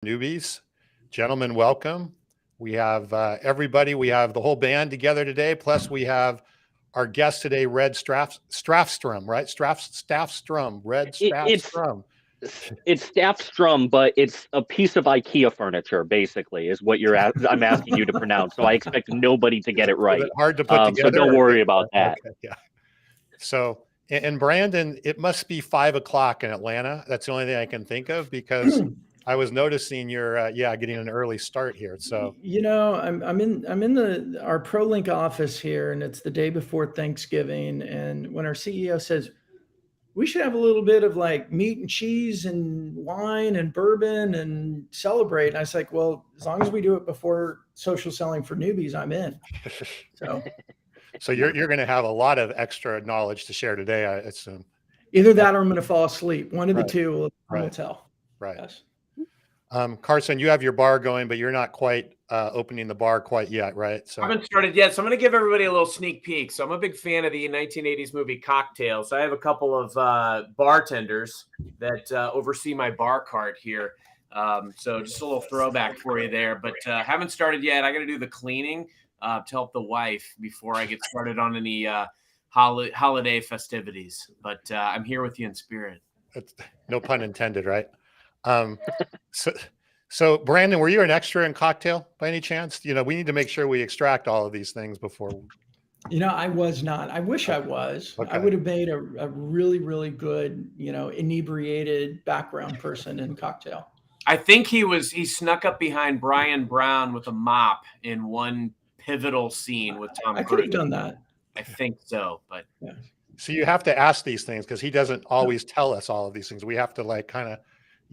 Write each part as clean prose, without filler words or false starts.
Newbies. Gentlemen, welcome. We have everybody, we have the whole band together today, plus we have our guest today, Red Stafstrom, right? Stafstrom, Red It, it's Stafstrom. it's Stafstrom, but it's a piece of IKEA furniture, basically, is what I'm asking you to pronounce. So I expect nobody to get it Was it right. hard to put So together? don't worry about that. Okay, yeah. So, and Brandon, it must be 5 o'clock in Atlanta. That's the only thing I can think of because I was noticing you're, getting an early start here. So, I'm in the our ProLink office here, and it's the day before Thanksgiving. And when our CEO says we should have a little bit of like meat and cheese and wine and bourbon and celebrate, and I was like, well, as long as we do it before social selling for newbies, I'm in. So, so you're going to have a lot of extra knowledge to share today, I assume. either that or I'm going to fall asleep. One of the two will tell. Right. Yes. Carson, you have your bar going, but you're not quite opening the bar quite yet, right? So I haven't started yet. So I'm going to give everybody a little sneak peek. So I'm a big fan of the 1980s movie Cocktail. So I have a couple of bartenders that oversee my bar cart here. So just a little throwback for you there. But haven't started yet. I got to do the cleaning to help the wife before I get started on any holiday festivities. But I'm here with you in spirit. No pun intended, right? So Brandon, were you an extra in Cocktail by any chance? We need to make sure we extract all of these things before. I was not. I wish I was. Okay. I would have made a really, really good, inebriated background person in Cocktail. I think he snuck up behind Brian Brown with a mop in one pivotal scene with Tom Cruise. I could have done that. I think so, but yeah. So you have to ask these things because he doesn't always tell us all of these things. We have to kind of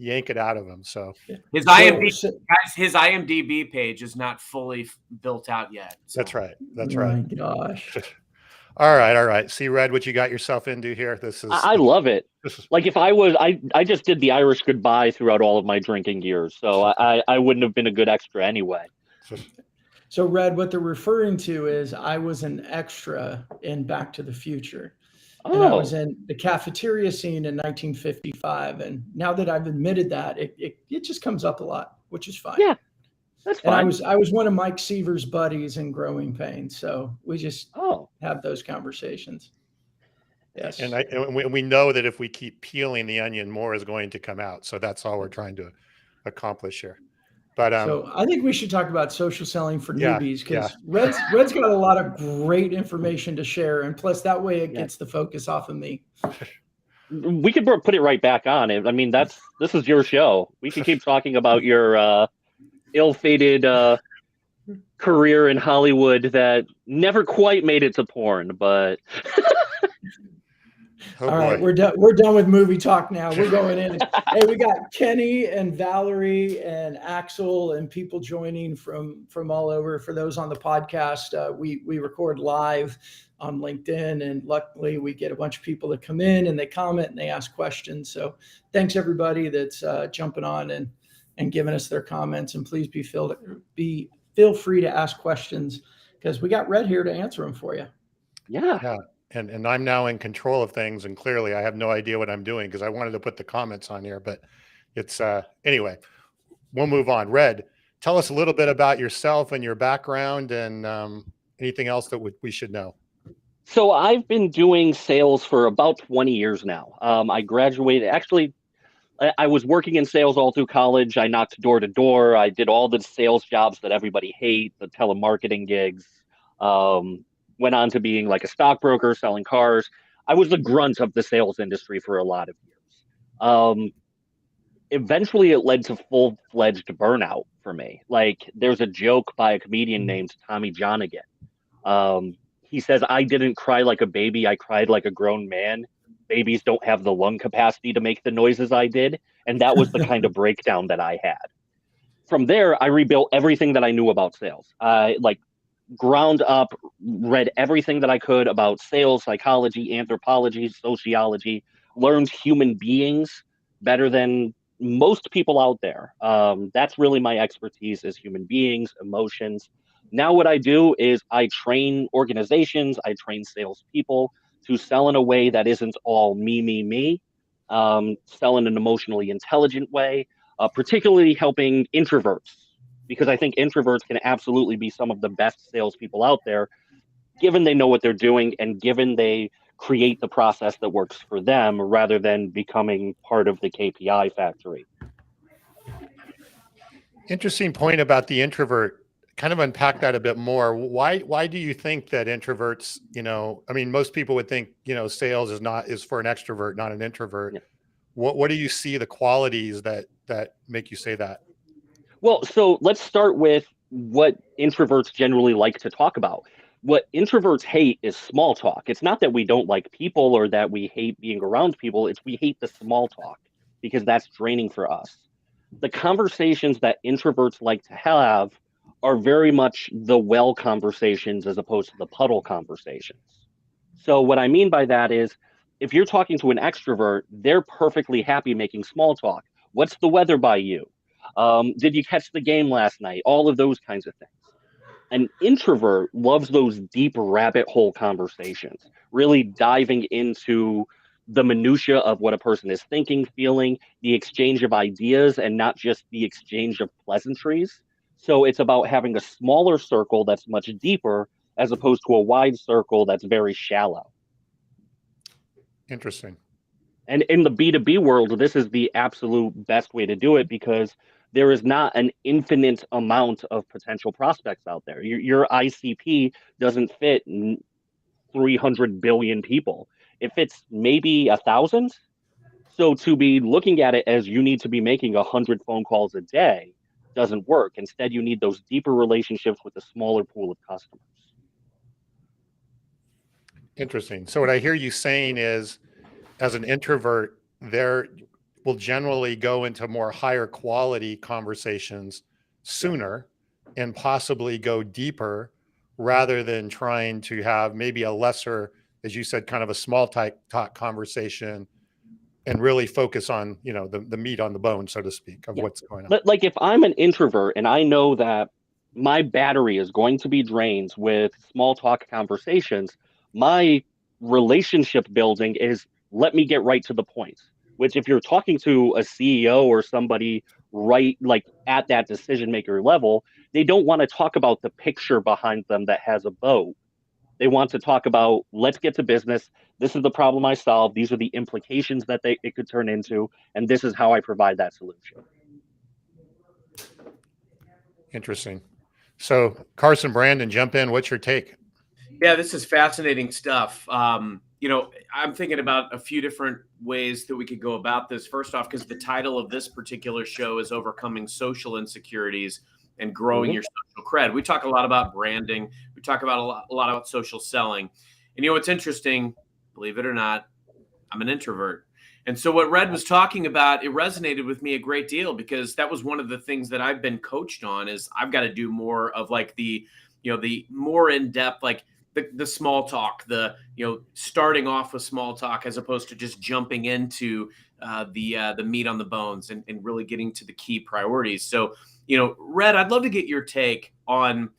yank it out of him. So his IMDb page is not fully built out yet. So. That's right. Oh my gosh. All right. See, Red, what you got yourself into here. I love it. Like if I was, I just did the Irish goodbye throughout all of my drinking years. So I wouldn't have been a good extra anyway. So Red, what they're referring to is I was an extra in Back to the Future. And I was in the cafeteria scene in 1955. And now that I've admitted that, it just comes up a lot, which is fine. Yeah, that's fine. And I was one of Mike Seaver's buddies in Growing Pains. So we just have those conversations. Yes. And we know that if we keep peeling the onion, more is going to come out. So that's all we're trying to accomplish here. But so I think we should talk about social selling for newbies because Red's got a lot of great information to share, and plus that way it gets the focus off of me. We could put it right back on. I mean, this is your show. We can keep talking about your ill-fated career in Hollywood that never quite made it to porn, but. All right, we're done with movie talk now. We're going in. Hey, we got Kenny and Valerie and Axel and people joining from all over. For those on the podcast, we record live on LinkedIn, and luckily we get a bunch of people that come in and they comment and they ask questions. So thanks everybody that's jumping on and giving us their comments. And please feel free to ask questions because we got Red here to answer them for you. Yeah. And I'm now in control of things, and clearly I have no idea what I'm doing because I wanted to put the comments on here, but it's anyway, we'll move on. Red, tell us a little bit about yourself and your background and anything else that we should know. So I've been doing sales for about 20 years now. I graduated, actually, I was working in sales all through college. I knocked door to door. I did all the sales jobs that everybody hates, the telemarketing gigs. Went on to being like a stockbroker, selling cars. I was the grunt of the sales industry for a lot of years. Eventually, it led to full-fledged burnout for me. Like, there's a joke by a comedian named Tommy Johnigan. He says, "I didn't cry like a baby. I cried like a grown man. Babies don't have the lung capacity to make the noises I did." And that was the kind of breakdown that I had. From there, I rebuilt everything that I knew about sales. Ground up, read everything that I could about sales, psychology, anthropology, sociology, learned human beings better than most people out there. That's really my expertise is human beings, emotions. Now what I do is I train organizations, I train salespeople to sell in a way that isn't all me, sell in an emotionally intelligent way. particularly helping introverts, because I think introverts can absolutely be some of the best salespeople out there, given they know what they're doing and given they create the process that works for them rather than becoming part of the KPI factory. Interesting point about the introvert. Kind of unpack that a bit more. Why do you think that introverts, I mean, most people would think, sales is for an extrovert, not an introvert. Yeah. What do you see the qualities that make you say that? Well, so let's start with what introverts generally like to talk about. What introverts hate is small talk. It's not that we don't like people or that we hate being around people. It's we hate the small talk because that's draining for us. The conversations that introverts like to have are very much the well conversations as opposed to the puddle conversations. So what I mean by that is if you're talking to an extrovert, they're perfectly happy making small talk. What's the weather by you? Did you catch the game last night? All of those kinds of things. An introvert loves those deep rabbit hole conversations, really diving into the minutia of what a person is thinking, feeling, the exchange of ideas, and not just the exchange of pleasantries. So it's about having a smaller circle that's much deeper as opposed to a wide circle that's very shallow. Interesting. And in the B2B world, this is the absolute best way to do it because there is not an infinite amount of potential prospects out there. Your ICP doesn't fit 300 billion people. It fits maybe 1,000. So to be looking at it as you need to be making 100 phone calls a day doesn't work. Instead, you need those deeper relationships with a smaller pool of customers. Interesting. So what I hear you saying is, as an introvert, there will generally go into more higher quality conversations sooner and possibly go deeper rather than trying to have maybe a lesser, as you said, kind of a small talk conversation and really focus on, the meat on the bone, so to speak, of what's going on. Like if I'm an introvert and I know that my battery is going to be drained with small talk conversations, my relationship building is let me get right to the point. Which if you're talking to a CEO or somebody right like at that decision maker level, they don't want to talk about the picture behind them that has a boat. They want to talk about let's get to business. This is the problem I solve. These are the implications that it could turn into, and this is how I provide that solution. Interesting. So Carson, Brandon, jump in. What's your take? Yeah, this is fascinating stuff. I'm thinking about a few different ways that we could go about this. First off, because the title of this particular show is Overcoming Social Insecurities and Growing Your Social Cred. We talk a lot about branding. We talk about a lot about social selling. And what's interesting, believe it or not, I'm an introvert. And so what Red was talking about, it resonated with me a great deal because that was one of the things that I've been coached on is I've got to do more of like the more in-depth, like the small talk, starting off with small talk as opposed to just jumping into the meat on the bones and really getting to the key priorities. So, Red, I'd love to get your take on,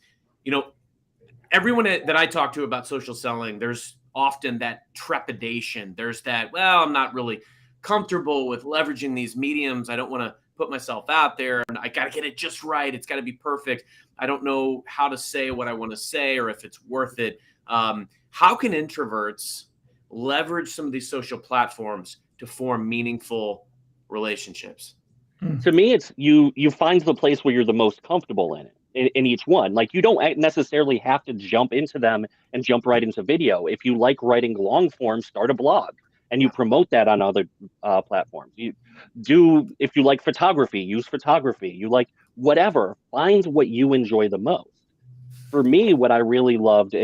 everyone that I talk to about social selling, there's often that trepidation. There's that, well, I'm not really comfortable with leveraging these mediums. I don't want to put myself out there and I got to get it just right. It's got to be perfect. I don't know how to say what I want to say or if it's worth it. How can introverts leverage some of these social platforms to form meaningful relationships? To me, it's you find the place where you're the most comfortable in each one. Like you don't necessarily have to jump into them and jump right into video. If you like writing long form, start a blog and you promote that on other platforms. If you like photography, use photography. You like whatever, find what you enjoy the most. For me, what I really loved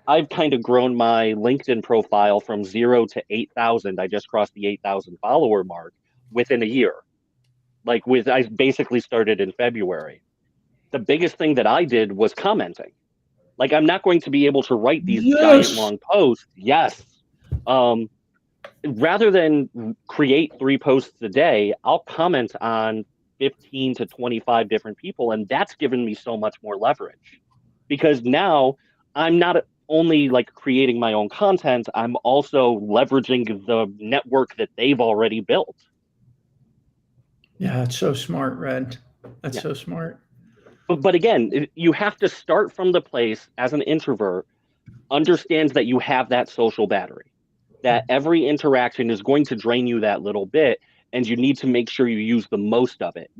I've kind of grown my LinkedIn profile from 0 to 8,000. I just crossed the 8,000 follower mark within a year. I basically started in February. The biggest thing that I did was commenting. Like I'm not going to be able to write these giant long posts. Yes. Rather than create 3 posts a day, I'll comment on 15 to 25 different people. And that's given me so much more leverage because now I'm not only like creating my own content, I'm also leveraging the network that they've already built. Yeah, it's so smart, Red. That's Yeah. so smart. But again, you have to start from the place as an introvert, understands that you have that social battery, that every interaction is going to drain you that little bit, and you need to make sure you use the most of it.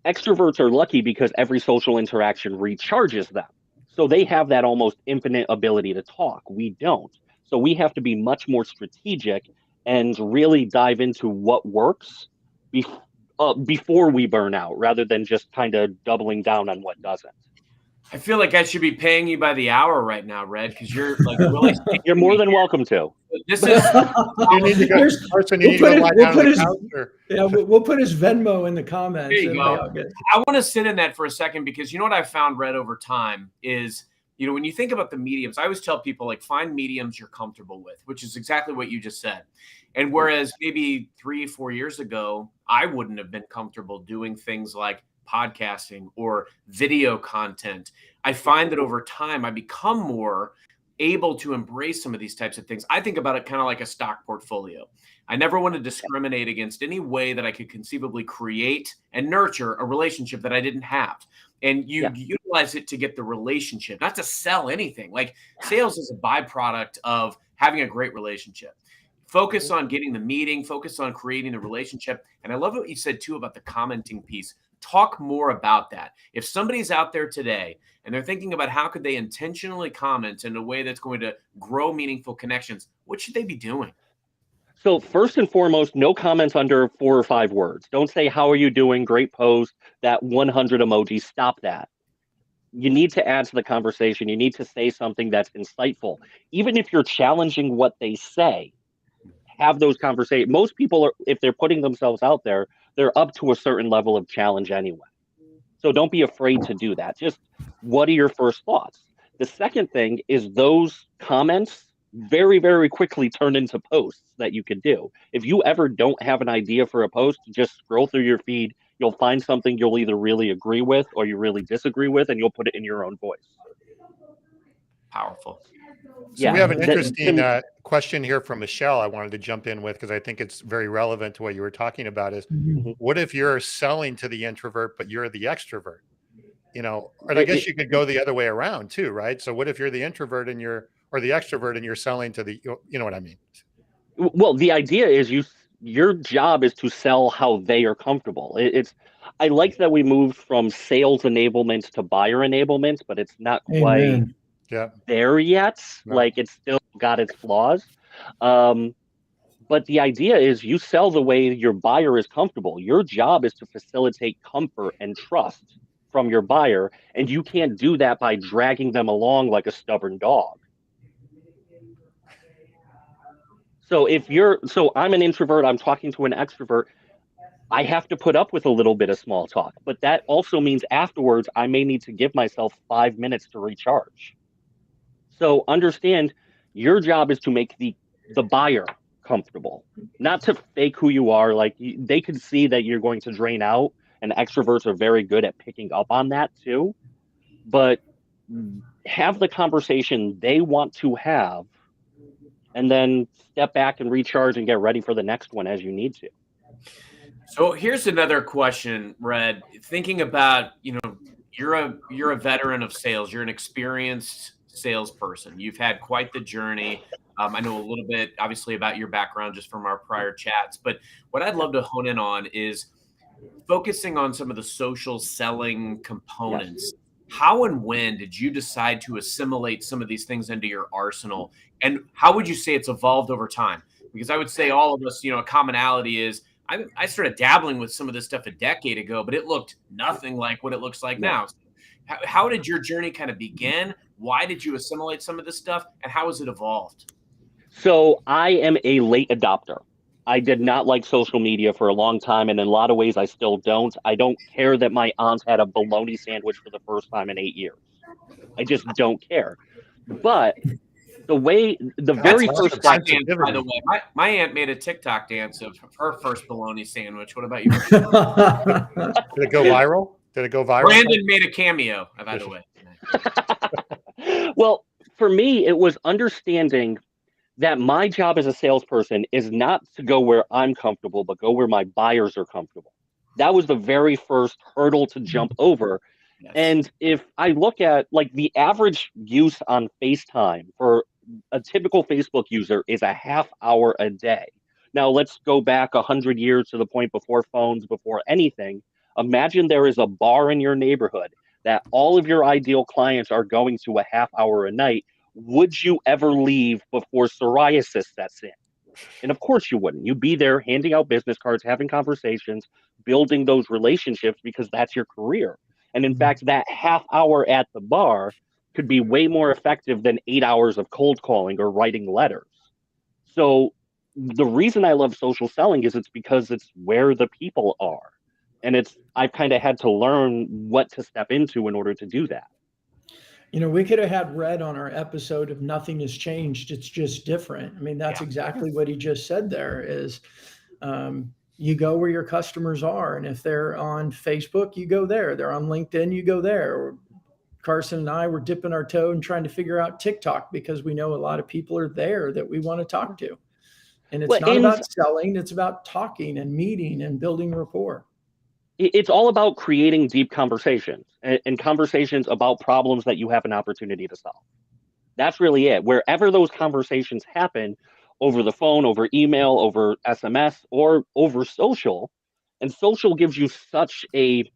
Extroverts are lucky because every social interaction recharges them. So they have that almost infinite ability to talk. We don't. So we have to be much more strategic and really dive into what works before we burn out rather than just kind of doubling down on what doesn't. I feel like I should be paying you by the hour right now, Red, because you're like really. You're more than welcome to. This is. You need to go. There's- Carson, you we'll need to put go it- lie we'll down put on the his- couch. Or, Yeah, we'll put his Venmo in the comments. There you It'll go. be all good. I want to sit in that for a second because you know what I've found, Red, over time is, you know, when you think about the mediums, I always tell people like find mediums you're comfortable with, which is exactly what you just said. And whereas maybe 3-4 years ago, I wouldn't have been comfortable doing things like podcasting or video content, I find that over time I become more able to embrace some of these types of things. I think about it kind of like a stock portfolio. I never want to discriminate against any way that I could conceivably create and nurture a relationship that I didn't have. And you utilize it to get the relationship, not to sell anything. Like sales is a byproduct of having a great relationship. Focus on getting the meeting, focus on creating the relationship. And I love what you said too about the commenting piece. Talk more about that. If somebody's out there today and they're thinking about how could they intentionally comment in a way that's going to grow meaningful connections, what should they be doing? So first and foremost, no comments under 4 or 5 words. Don't say, how are you doing? Great post, that 100 emoji. Stop that. You need to add to the conversation. You need to say something that's insightful. Even if you're challenging what they say, have those conversations. Most people are, if they're putting themselves out there, they're up to a certain level of challenge anyway. So don't be afraid to do that. Just what are your first thoughts? The second thing is those comments very, very quickly turn into posts that you can do. If you ever don't have an idea for a post, just scroll through your feed. You'll find something you'll either really agree with or you really disagree with, and you'll put it in your own voice. Powerful. so we have an interesting question here from Michelle I wanted to jump in with because I think it's very relevant to what you were talking about is what if you're selling to the introvert, but you're the extrovert? You know, or I guess you could go the other way around too, right? So what if you're the introvert and or the extrovert and you're selling to the, you know what I mean? Well, the idea is your job is to sell how they are comfortable. I like that we moved from sales enablement to buyer enablement, but it's not quite there yet. No. Like it's still got its flaws. But the idea is you sell the way your buyer is comfortable. Your job is to facilitate comfort and trust from your buyer, and you can't do that by dragging them along like a stubborn dog. So I'm an introvert, I'm talking to an extrovert, I have to put up with a little bit of small talk, but that also means afterwards I may need to give myself 5 minutes to recharge. So understand your job is to make the buyer comfortable, not to fake who you are. Like they can see that you're going to drain out, and extroverts are very good at picking up on that too. But have the conversation they want to have, and then step back and recharge and get ready for the next one as you need to. So here's another question, Red. Thinking about, you know, you're a veteran of sales. You're an experienced salesperson. You've had quite the journey. I know a little bit, obviously, about your background just from our prior chats. But what I'd love to hone in on is focusing on some of the social selling components. Yes. How and when did you decide to assimilate some of these things into your arsenal? And how would you say it's evolved over time? Because I would say all of us, you know, a commonality is I started dabbling with some of this stuff a decade ago, but it looked nothing like what it looks like now. So how did your journey kind of begin? Why did you assimilate some of this stuff? And how has it evolved? So I am a late adopter. I did not like social media for a long time, and in a lot of ways, I still don't. I don't care that my aunt had a bologna sandwich for the first time in 8 years. I just don't care. But the very first step, by the way, my aunt made a TikTok dance of her first bologna sandwich. What about you? Did it go viral? Brandon made a cameo, by the way. Well, for me, it was understanding that my job as a salesperson is not to go where I'm comfortable, but go where my buyers are comfortable. That was the very first hurdle to jump over. Yes. And if I look at like the average use on FaceTime for a typical Facebook user is a half hour a day. Now let's go back 100 years to the point before phones, before anything. Imagine there is a bar in your neighborhood that all of your ideal clients are going to a half hour a night. Would you ever leave before psoriasis sets in? And of course you wouldn't. You'd be there handing out business cards, having conversations, building those relationships because that's your career. And in fact, that half hour at the bar could be way more effective than 8 hours of cold calling or writing letters. So the reason I love social selling is it's because it's where the people are. And I've kind of had to learn what to step into in order to do that. You know, we could have had Red on our episode of Nothing Has Changed. It's just different. I mean, that's exactly what he just said there is you go where your customers are. And if they're on Facebook, you go there. They're on LinkedIn, you go there. Carson and I were dipping our toe and trying to figure out TikTok because we know a lot of people are there that we want to talk to. And it's not about selling, it's about talking and meeting and building rapport. It's all about creating deep conversations and conversations about problems that you have an opportunity to solve. That's really it. Wherever those conversations happen, over the phone, over email, over SMS, or over social, and social gives you such a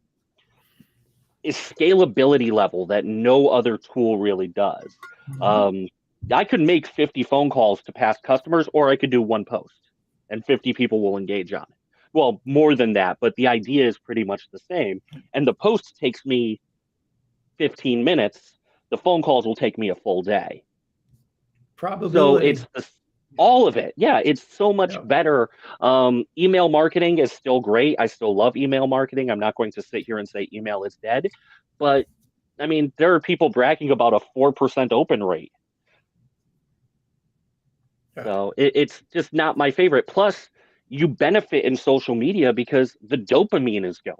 scalability level that no other tool really does. I could make 50 phone calls to past customers, or I could do one post, and 50 people will engage on it. Well, more than that, but the idea is pretty much the same. And the post takes me 15 minutes. The phone calls will take me a full day. Probability. So it's all of it. Yeah, it's so much better. Email marketing is still great. I still love email marketing. I'm not going to sit here and say email is dead. But, I mean, there are people bragging about a 4% open rate. So it's just not my favorite. Plus, you benefit in social media because the dopamine is going.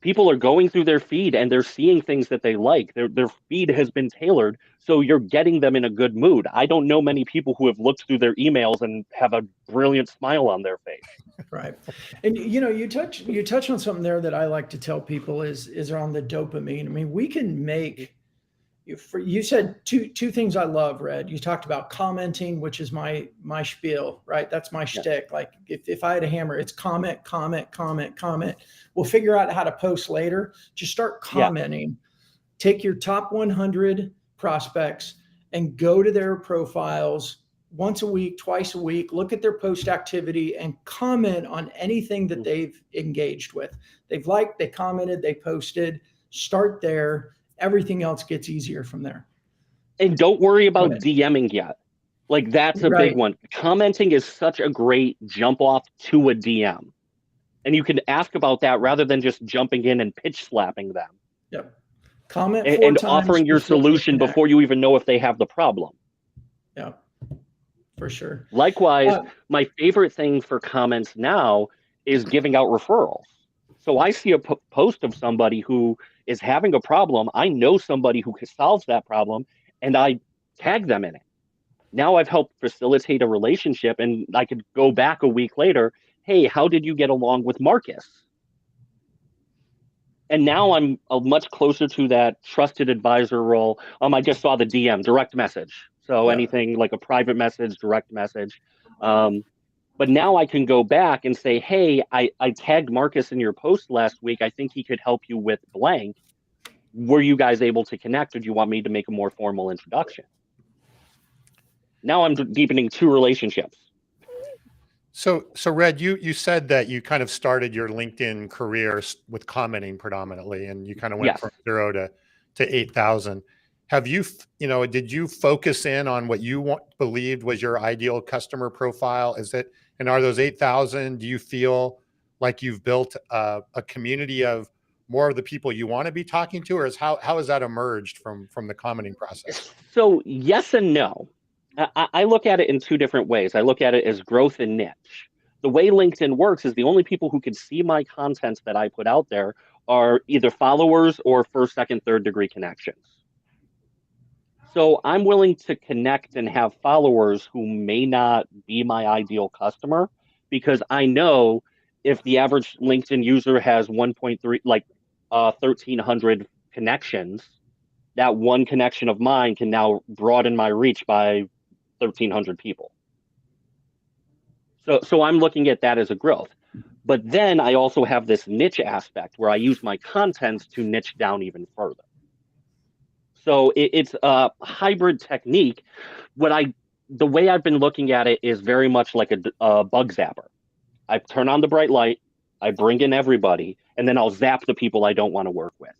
People are going through their feed and they're seeing things that they like. Their feed has been tailored, so you're getting them in a good mood. I don't know many people who have looked through their emails and have a brilliant smile on their face. Right. And you know, you touch on something there that I like to tell people is around the dopamine. I mean, we can make you said two things I love, Red. You talked about commenting, which is my spiel, right? That's my shtick. Like if I had a hammer, it's comment. We'll figure out how to post later. Just start commenting. Take your top 100 prospects and go to their profiles once a week, twice a week, look at their post activity and comment on anything that they've engaged with. They've liked, they commented, they posted. Start there. Everything else gets easier from there. And don't worry about DMing yet. Like that's a big one. Commenting is such a great jump off to a DM. And you can ask about that rather than just jumping in and pitch slapping them. Yep. Comment and offering your solution before you even know if they have the problem. Yeah, for sure. Likewise, my favorite thing for comments now is giving out referrals. So I see a post of somebody who is having a problem. I know somebody who solves that problem, and I tag them in it. Now I've helped facilitate a relationship, and I could go back a week later. Hey, how did you get along with Marcus? And now I'm much closer to that trusted advisor role. I just saw the DM, direct message. So anything like a private message, direct message. But now I can go back and say, hey, I tagged Marcus in your post last week. I think he could help you with blank. Were you guys able to connect, or do you want me to make a more formal introduction? Now I'm deepening two relationships. So Red, you said that you kind of started your LinkedIn career with commenting predominantly, and you kind of went from 0 to 8,000. Have you, did you focus in on what you believed was your ideal customer profile? And are those 8,000, do you feel like you've built a community of more of the people you want to be talking to, or how has that emerged from the commenting process? So yes and no. I look at it in two different ways. I look at it as growth and niche. The way LinkedIn works is the only people who can see my content that I put out there are either followers or first, second, third degree connections. So I'm willing to connect and have followers who may not be my ideal customer, because I know if the average LinkedIn user has 1.3, like 1,300 connections, that one connection of mine can now broaden my reach by 1,300 people. So I'm looking at that as a growth. But then I also have this niche aspect where I use my content to niche down even further. So it's a hybrid technique. The way I've been looking at it is very much like a bug zapper. I turn on the bright light, I bring in everybody, and then I'll zap the people I don't want to work with.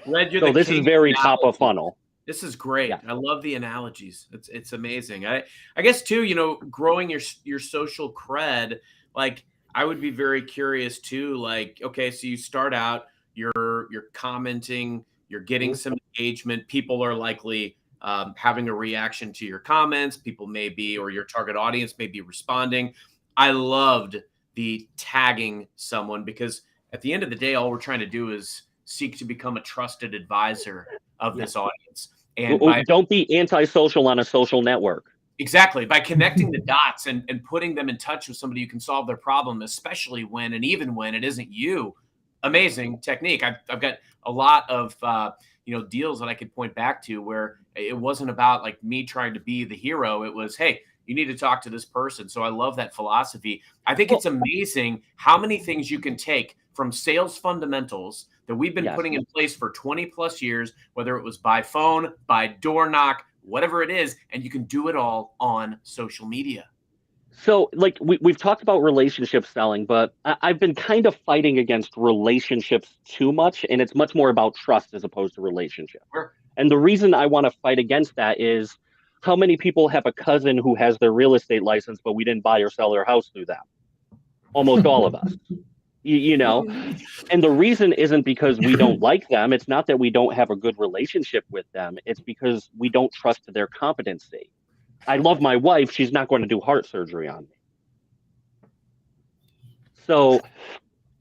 Red, So this is very top of funnel. This is great. Yeah. I love the analogies. It's amazing. I guess too, you know, growing your social cred, like I would be very curious too, like, okay, so you start out, you're commenting, you're getting some engagement. People are likely having a reaction to your comments. People may be, or your target audience may be responding. I loved the tagging someone, because at the end of the day, all we're trying to do is seek to become a trusted advisor of this audience. And don't be antisocial on a social network. Exactly. By connecting the dots and putting them in touch with somebody who can solve their problem, especially when and even when it isn't you. Amazing technique. I've got a lot of deals that I could point back to where it wasn't about like me trying to be the hero. It was, hey, you need to talk to this person. So I love that philosophy. I think it's amazing how many things you can take from sales fundamentals that we've been putting in place for 20 plus years, whether it was by phone, by door knock, whatever it is, and you can do it all on social media. So like we've talked about relationship selling, but I've been kind of fighting against relationships too much, and it's much more about trust as opposed to relationship. Sure. And the reason I want to fight against that is how many people have a cousin who has their real estate license, but we didn't buy or sell their house through them? Almost all of us. You know, and the reason isn't because we don't like them. It's not that we don't have a good relationship with them. It's because we don't trust their competency. I love my wife. She's not going to do heart surgery on me. So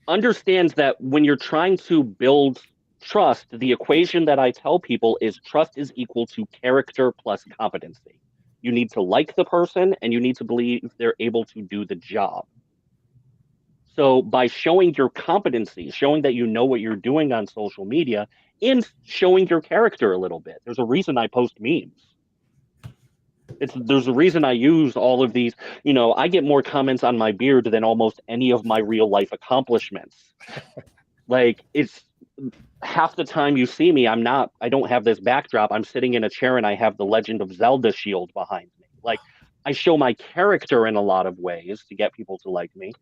understands that when you're trying to build trust, the equation that I tell people is trust is equal to character plus competency. You need to like the person and you need to believe they're able to do the job. So by showing your competency, showing that you know what you're doing on social media, and showing your character a little bit. There's a reason I post memes. There's a reason I use all of these. You know, I get more comments on my beard than almost any of my real life accomplishments. Like, it's half the time you see me, I don't have this backdrop. I'm sitting in a chair and I have the Legend of Zelda shield behind me. Like, I show my character in a lot of ways to get people to like me.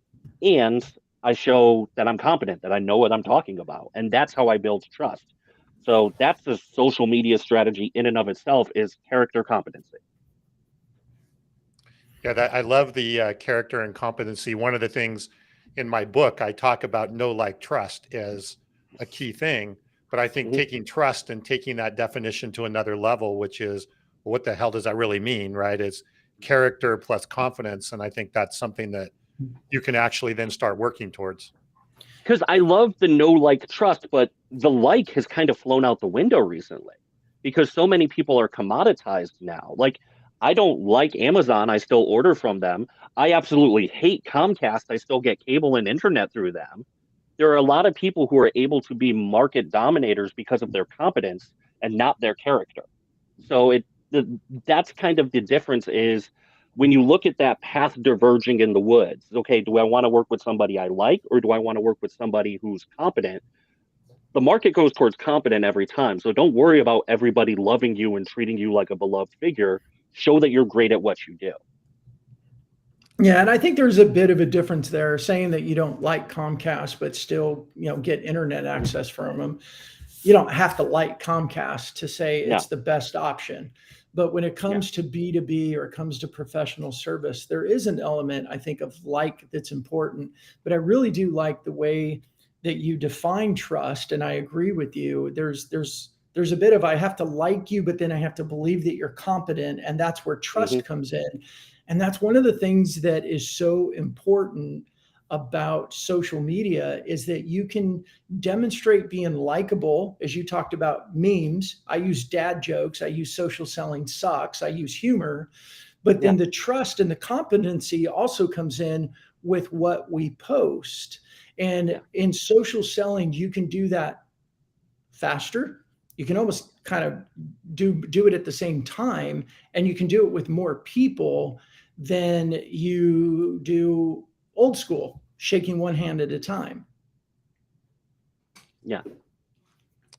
And I show that I'm competent, that I know what I'm talking about. And that's how I build trust. So that's the social media strategy in and of itself, is character competency. Yeah, I love the character and competency. One of the things in my book, I talk about know, like, trust as a key thing. But I think taking trust and taking that definition to another level, which is, well, what the hell does that really mean, right? Is character plus confidence. And I think that's something that you can actually then start working towards. Because I love the know, like, trust, but the like has kind of flown out the window recently because so many people are commoditized now. Like, I don't like Amazon. I still order from them. I absolutely hate Comcast. I still get cable and internet through them. There are a lot of people who are able to be market dominators because of their competence and not their character. So that's kind of the difference, is when you look at that path diverging in the woods, okay, do I want to work with somebody I like, or do I want to work with somebody who's competent? The market goes towards competent every time. So don't worry about everybody loving you and treating you like a beloved figure. Show that you're great at what you do. Yeah, and I think there's a bit of a difference there, saying that you don't like Comcast, but still, get internet access from them. You don't have to like Comcast to say it's the best option. But when it comes to B2B, or it comes to professional service, there is an element, I think, of like that's important. But I really do like the way that you define trust. And I agree with you. There's a bit of, I have to like you, but then I have to believe that you're competent. And that's where trust comes in. And that's one of the things that is so important about social media, is that you can demonstrate being likable. As you talked about memes, I use dad jokes, I use social selling sucks, I use humor, but then the trust and the competency also comes in with what we post. And in social selling, you can do that faster. You can almost kind of do it at the same time, and you can do it with more people than you do old school, shaking one hand at a time. Yeah.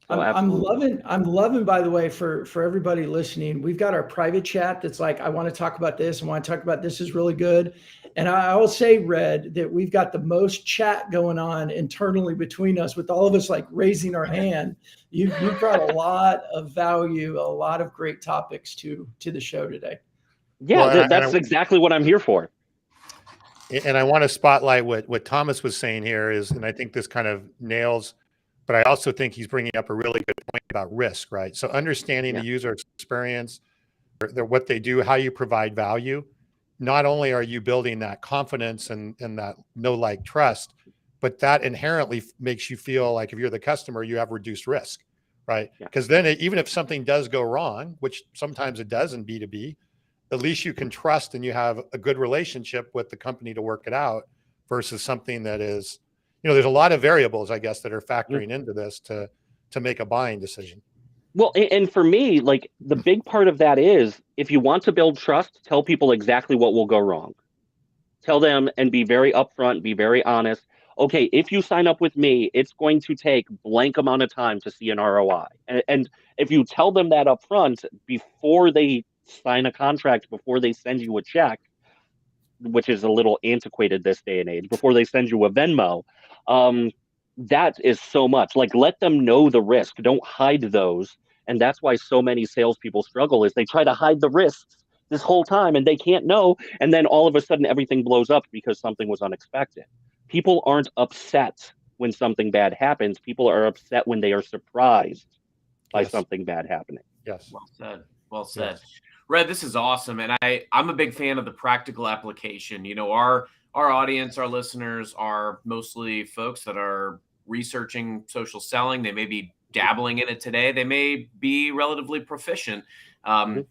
I'm loving, by the way, for everybody listening, we've got our private chat that's like, I want to talk about this. I want to talk about this is really good. And I will say, Red, that we've got the most chat going on internally between us, with all of us like raising our hand. You've brought a lot of value, a lot of great topics to the show today. Yeah, Well, that's exactly what I'm here for. And I want to spotlight what Thomas was saying here is, and I think this kind of nails, but I also think he's bringing up a really good point about risk, right? So understanding the user experience, what they do, how you provide value. Not only are you building that confidence and that know, like, trust, but that inherently makes you feel like if you're the customer, you have reduced risk, right? Because then even if something does go wrong, which sometimes it does in B2B, at least you can trust and you have a good relationship with the company to work it out, versus something that is, there's a lot of variables, I guess, that are factoring into this to make a buying decision. Well, and for me, like, the big part of that is, if you want to build trust, tell people exactly what will go wrong. Tell them and be very upfront, be very honest. Okay, if you sign up with me, it's going to take blank amount of time to see an ROI. And if you tell them that upfront before they sign a contract, before they send you a check, which is a little antiquated this day and age, before they send you a Venmo, that is so much. Like, let them know the risk. Don't hide those. And that's why so many salespeople struggle, is they try to hide the risks this whole time and they can't know. And then all of a sudden everything blows up because something was unexpected. People aren't upset when something bad happens. People are upset when they are surprised by something bad happening. Yes. Well said. Well said. Yes. Red, this is awesome. And I'm a big fan of the practical application. Our audience, our listeners are mostly folks that are researching social selling. They may be dabbling in it today. They may be relatively proficient. And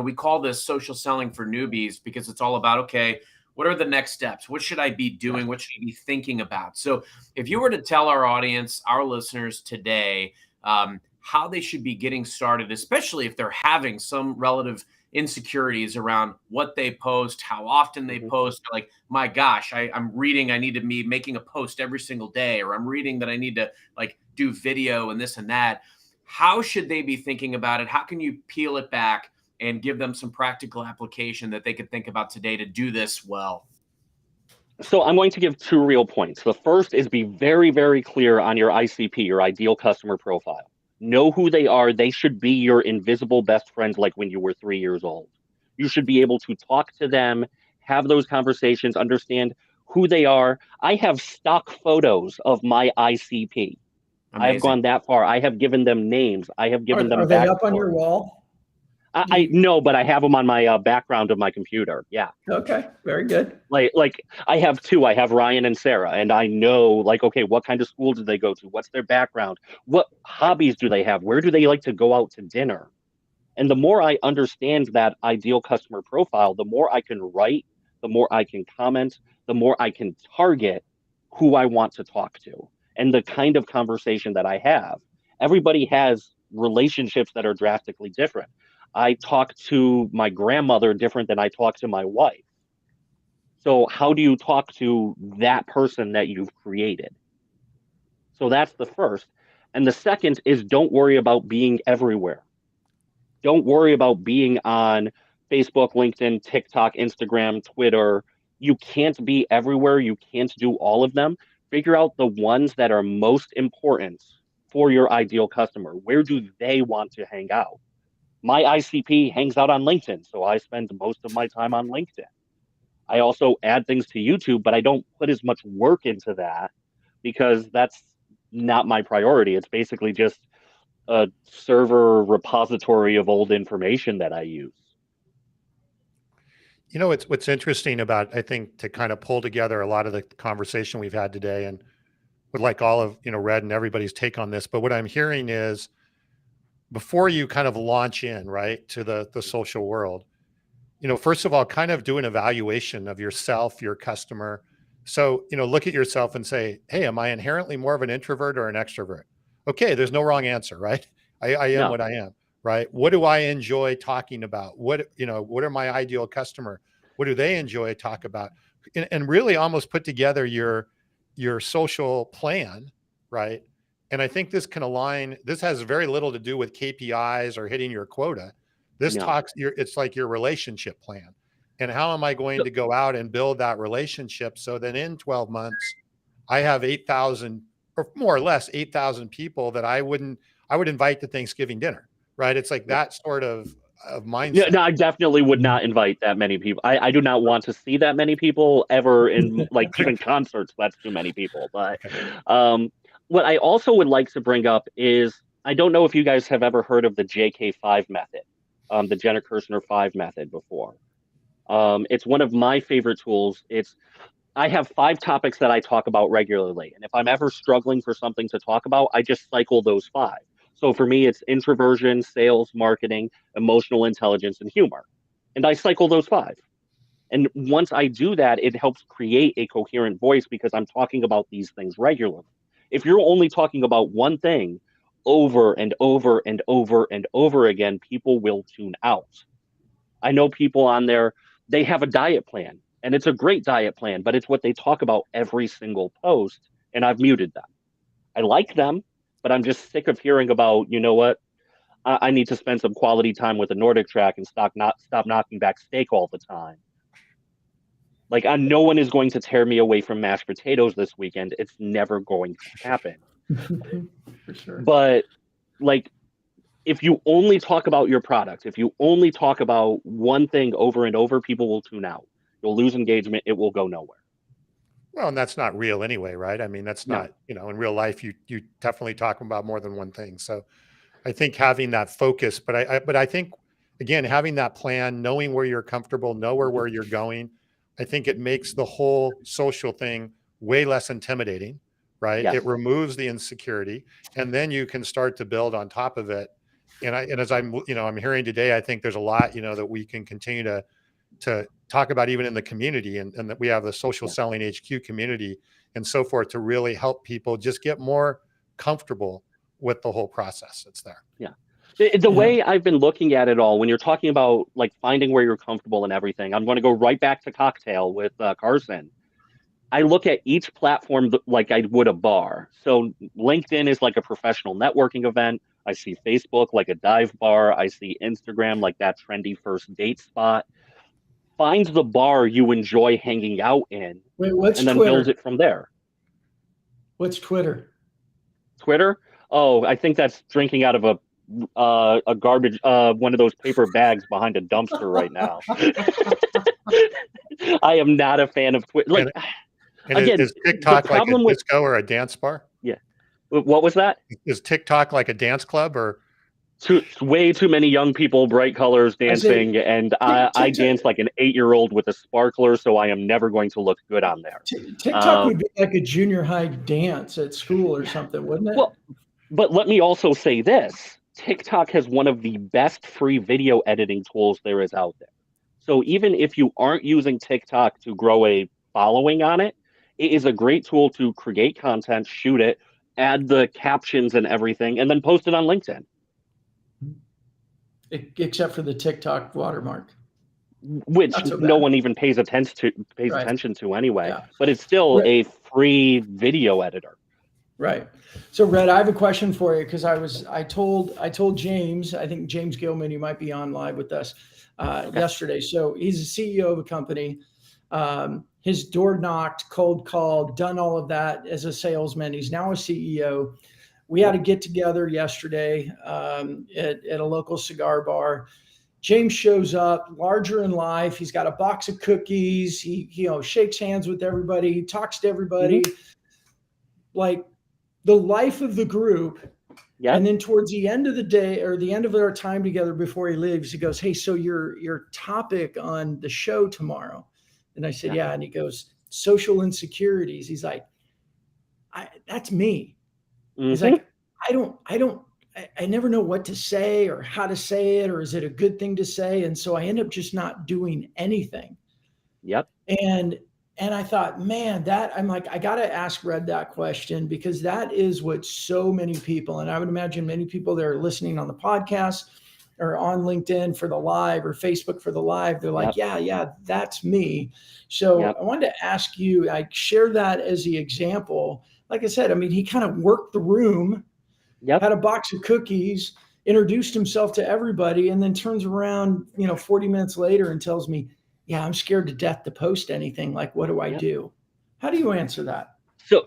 we call this social selling for newbies, because it's all about, okay, what are the next steps? What should I be doing? What should I be thinking about? So if you were to tell our audience, our listeners today, how they should be getting started, especially if they're having some relative insecurities around what they post, how often they post, like, my gosh, I'm reading, I need to be making a post every single day, or I'm reading that I need to do video and this and that. How should they be thinking about it? How can you peel it back and give them some practical application that they could think about today to do this well? So I'm going to give 2 real points. The first is, be very, very clear on your ICP, your ideal customer profile. Know who they are. They should be your invisible best friend, like when you were 3 years old. You should be able to talk to them, have those conversations, understand who they are. I have stock photos of my ICP. Amazing. I have gone that far. I have given them names. I have given them. Are they up on your wall? I know, but I have them on my background of my computer. Yeah. Okay. Very good. Like I have 2. I have Ryan and Sarah, and I know, okay, what kind of school do they go to? What's their background? What hobbies do they have? Where do they like to go out to dinner? And the more I understand that ideal customer profile, the more I can write, the more I can comment, the more I can target who I want to talk to and the kind of conversation that I have. Everybody has relationships that are drastically different. I talk to my grandmother different than I talk to my wife. So how do you talk to that person that you've created? So that's the first. And the second is, don't worry about being everywhere. Don't worry about being on Facebook, LinkedIn, TikTok, Instagram, Twitter. You can't be everywhere. You can't do all of them. Figure out the ones that are most important for your ideal customer. Where do they want to hang out? My ICP hangs out on LinkedIn, so I spend most of my time on LinkedIn. I also add things to YouTube, but I don't put as much work into that because that's not my priority. It's basically just a server repository of old information that I use. What's interesting about, I think, to kind of pull together a lot of the conversation we've had today, and would like all of, Red and everybody's take on this, but what I'm hearing is, before you kind of launch in, right, to the social world, first of all, kind of do an evaluation of yourself, your customer, So, look at yourself and say, hey, am I inherently more of an introvert or an extrovert? Okay, there's no wrong answer, right? I am No. what I am, right? What do I enjoy talking about? What are my ideal customer? What do they enjoy talk about? And really almost put together your social plan, right? And I think this has very little to do with KPIs or hitting your quota. This No. it's like your relationship plan. And how am I going to go out and build that relationship so that in 12 months, I have 8,000 or more or less 8,000 people that I would invite to Thanksgiving dinner, right? It's like that sort of Yeah, mindset. no, I definitely would not invite that many people. I do not want to see that many people ever in like even concerts. That's too many people. But what I also would like to bring up is I don't know if you guys have ever heard of the JK5 method, the Jenna Kirshner 5 method before. It's one of my favorite tools. I have 5 topics that I talk about regularly, and if I'm ever struggling for something to talk about, I just cycle those 5. So for me, it's introversion, sales, marketing, emotional intelligence, and humor. And I cycle those 5. And once I do that, it helps create a coherent voice because I'm talking about these things regularly. If you're only talking about one thing over and over and over and over again, people will tune out. I know people on there, they have a diet plan, and it's a great diet plan, but it's what they talk about every single post, and I've muted them. I like them, but I'm just sick of hearing about, you know what, I need to spend some quality time with the Nordic track and stop knocking back steak all the time. Like, no one is going to tear me away from mashed potatoes this weekend. It's never going to happen. For sure. But, like, if you only talk about your product, if you only talk about one thing over and over, people will tune out. You'll lose engagement. It will go nowhere. Well, and that's not real anyway, right? I mean, that's No. not, in real life, you definitely talk about more than one thing. So I think having that focus, but I think again, having that plan, knowing where you're comfortable, know where you're going, I think it makes the whole social thing way less intimidating, right? Yes. It removes the insecurity, and then you can start to build on top of it. And as I'm hearing today, I think there's a lot, that we can continue to talk about even in the community, and that we have the social selling HQ community and so forth to really help people just get more comfortable with the whole process that's there. Yeah. The way I've been looking at it all, when you're talking about like finding where you're comfortable and everything, I'm going to go right back to Cocktail with Carson. I look at each platform like I would a bar. So LinkedIn is like a professional networking event. I see Facebook like a dive bar. I see Instagram like that trendy first date spot. Find the bar you enjoy hanging out in. Wait, what's and then Twitter? build it from there. What's Twitter? Twitter? Oh, I think that's drinking out of a garbage, one of those paper bags behind a dumpster right now. I am not a fan of Twitter. Like, and again, is TikTok like a disco or a dance bar? Yeah. What was that? Is TikTok like a dance club or? Way too many young people, bright colors, dancing, and I dance like an 8-year-old with a sparkler, so I am never going to look good on there. TikTok would be like a junior high dance at school or something, wouldn't it? Well, but let me also say this. TikTok has one of the best free video editing tools there is out there. So even if you aren't using TikTok to grow a following on it, it is a great tool to create content, shoot it, add the captions and everything, and then post it on LinkedIn. Except for the TikTok watermark, which no one even pays attention to anyway. Yeah. But it's still a free video editor. Right. So Red, I have a question for you because I told James, I think James Gilman, you might be on live with us yesterday. So he's a CEO of a company. His door knocked, cold called, done all of that as a salesman. He's now a CEO. We had a get together yesterday at a local cigar bar. James shows up, larger in life. He's got a box of cookies. He shakes hands with everybody, talks to everybody, like the life of the group. Yeah. And then towards the end of the day or the end of our time together before he leaves, he goes, "Hey, so your topic on the show tomorrow?" And I said, "Yeah." And he goes, "Social insecurities." He's like, "That's me." He's like, I never know what to say or how to say it, or is it a good thing to say? And so I end up just not doing anything. Yep. And And I thought, man, I'm like, I got to ask Red that question, because that is what so many people, and I would imagine many people that are listening on the podcast or on LinkedIn for the live or Facebook for the live, they're like, yeah, that's me. So I wanted to ask you, I share that as the example. Like I said, I mean, he kind of worked the room, had a box of cookies, introduced himself to everybody, and then turns around, 40 minutes later and tells me, yeah, I'm scared to death to post anything. Like, what do I do? How do you answer that?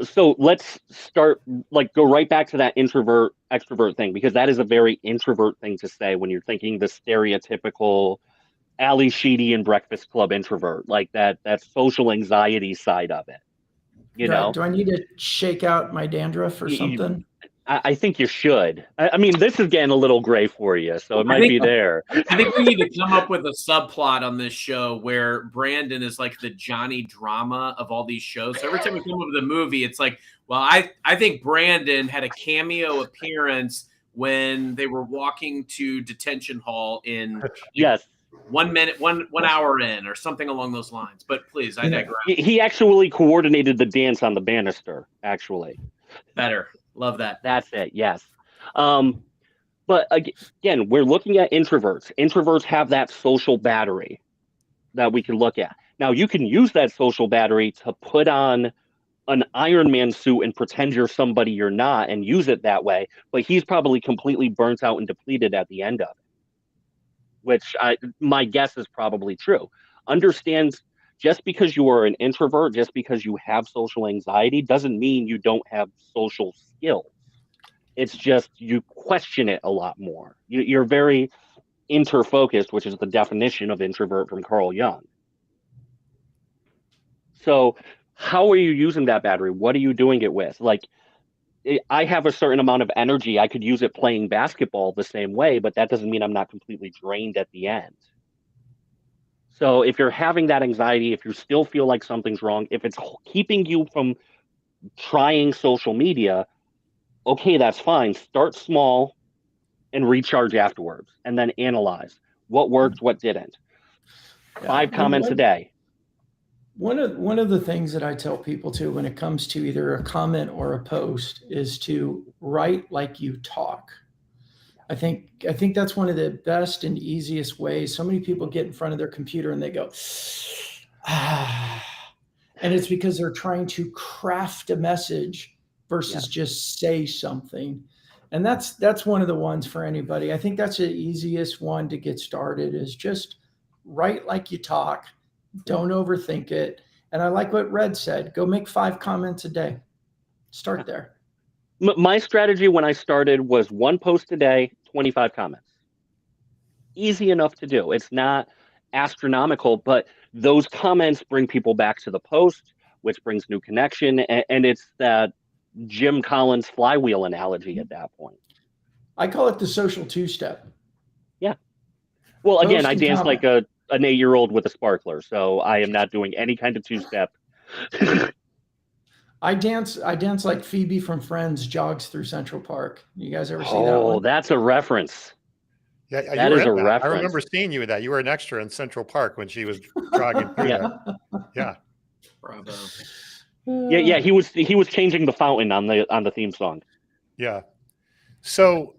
So let's start, go right back to that introvert extrovert thing, because that is a very introvert thing to say when you're thinking the stereotypical Ali Sheedy and Breakfast Club introvert, like that social anxiety side of it. You know, do I need to shake out my dandruff or something? I think you should. I mean, this is getting a little gray for you, so it might be there. I think we need to come up with a subplot on this show where Brandon is like the Johnny Drama of all these shows. So every time we come up with a movie, it's like, well, I think Brandon had a cameo appearance when they were walking to detention hall in 1 minute, one hour in, or something along those lines. But please, I digress. He actually coordinated the dance on the banister, actually. Better. Love that. That's it. Yes. But again, we're looking at introverts. Introverts have that social battery that we can look at. Now, you can use that social battery to put on an Iron Man suit and pretend you're somebody you're not and use it that way. But he's probably completely burnt out and depleted at the end of it, which my guess is probably true. Understand, just because you are an introvert, just because you have social anxiety, doesn't mean you don't have social skills. It's just you question it a lot more. You're very inter-focused, which is the definition of introvert from Carl Jung. So how are you using that battery? What are you doing it with? Like, I have a certain amount of energy. I could use it playing basketball the same way, but that doesn't mean I'm not completely drained at the end. So if you're having that anxiety, if you still feel like something's wrong, if it's keeping you from trying social media, okay, that's fine. Start small and recharge afterwards, and then analyze what worked, what didn't. 5 comments a day. One of the things that I tell people too, when it comes to either a comment or a post, is to write like you talk. I think that's one of the best and easiest ways. So many people get in front of their computer and they go, and it's because they're trying to craft a message versus just say something. And that's one of the ones for anybody. I think that's the easiest one to get started, is just write like you talk. Don't overthink it. And I like what Red said, go make 5 comments a day. Start there. My strategy when I started was 1 post a day, 25 comments. Easy enough to do. It's not astronomical, but those comments bring people back to the post, which brings new connection. And it's that Jim Collins flywheel analogy at that point. I call it the social 2-step. Yeah. Well, Post again, I and dance comment. like an 8-year-old with a sparkler, so I am not doing any kind of 2-step. I dance like Phoebe from Friends jogs through Central Park. You guys ever see that one? Oh, that's a reference. Yeah, that is a reference. I remember seeing you with that. You were an extra in Central Park when she was jogging through there. Yeah. Bravo. Yeah. He was changing the fountain on the theme song. Yeah. So,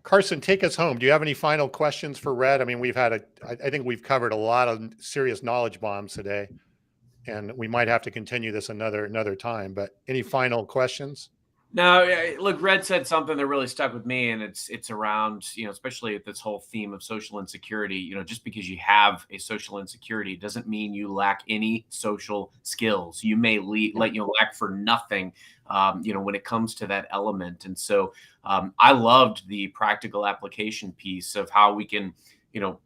Carson, take us home. Do you have any final questions for Red? I mean, I think we've covered a lot of serious knowledge bombs today, and we might have to continue this another time, but any final questions? No, look, Red said something that really stuck with me, and it's around, especially at this whole theme of social insecurity. Just because you have a social insecurity doesn't mean you lack any social skills. You may lack for nothing, when it comes to that element. And so I loved the practical application piece of how we can,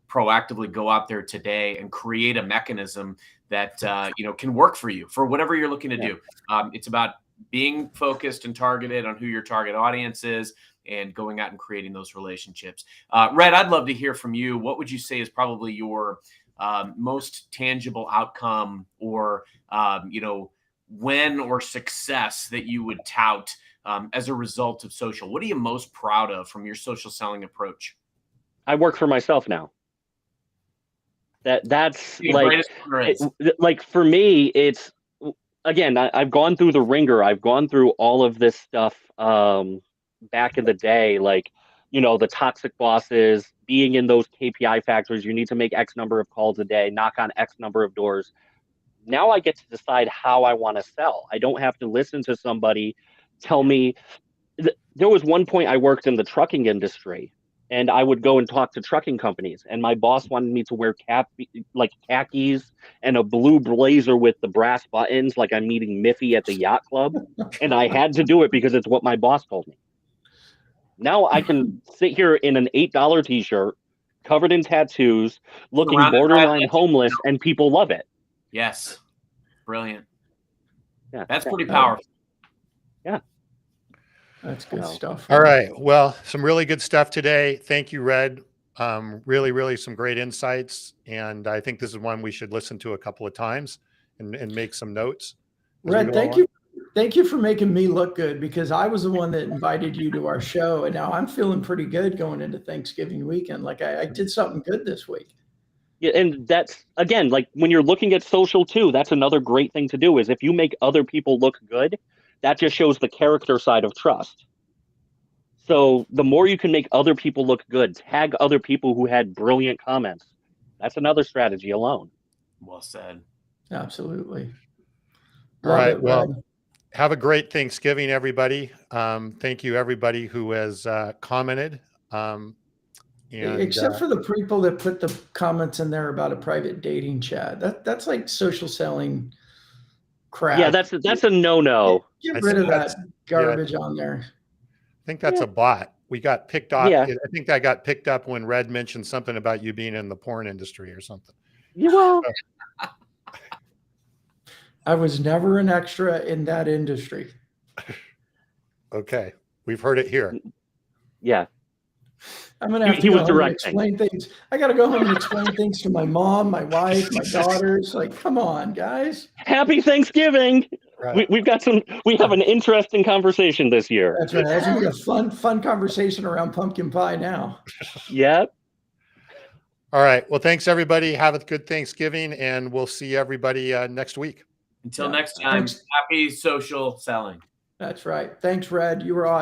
proactively go out there today and create a mechanism that, can work for you for whatever you're looking to do. It's about being focused and targeted on who your target audience is and going out and creating those relationships. Red, I'd love to hear from you. What would you say is probably your most tangible outcome or, win or success that you would tout as a result of social? What are you most proud of from your social selling approach? I work for myself now. That's The like, brightest fundraise. like for me, it's again, I've gone through the ringer. I've gone through all of this stuff back in the day, like, you know, the toxic bosses, being in those KPI factories. You need to make X number of calls a day, knock on X number of doors. Now I get to decide how I want to sell. I don't have to listen to somebody tell me. There was one point I worked in the trucking industry, and I would go and talk to trucking companies, and my boss wanted me to wear like khakis and a blue blazer with the brass buttons, like I'm meeting Miffy at the yacht club, and I had to do it because it's what my boss told me. Now I can sit here in an $8 t-shirt, covered in tattoos, looking Surrounded by borderline legends, homeless, you know? and people love it. Yes. Brilliant. Yeah, That's pretty powerful. Yeah. That's good stuff. All right. Well, some really good stuff today. Thank you, Red. Really, really some great insights. And I think this is one we should listen to a couple of times and make some notes. Red, thank you. Thank you for making me look good, because I was the one that invited you to our show. And now I'm feeling pretty good going into Thanksgiving weekend. Like I did something good this week. Yeah, and that's again, like when you're looking at social too, that's another great thing to do is if you make other people look good, that just shows the character side of trust. So the more you can make other people look good, tag other people who had brilliant comments. That's another strategy alone. Well said. Absolutely. All Love right. it, Well, Red. have a great Thanksgiving, everybody. Thank you, everybody who has commented. Except for the people that put the comments in there about a private dating chat. That's like social selling crap. Yeah, that's a no-no. Get rid of that garbage on there. I think that's a bot. We got picked up. Yeah. I think that got picked up when Red mentioned something about you being in the porn industry or something. Yeah, well, I was never an extra in that industry. Okay. We've heard it here. yeah. I'm going to have to go home and explain things. I got to go home and explain things to my mom, my wife, my daughters. Like, come on, guys. Happy Thanksgiving. Right. We have an interesting conversation this year. That's right. That's going to be a fun conversation around pumpkin pie now. Yep. All right. Well, thanks, everybody. Have a good Thanksgiving, and we'll see everybody next week. Until next time, happy social selling. That's right. Thanks, Red. You were awesome.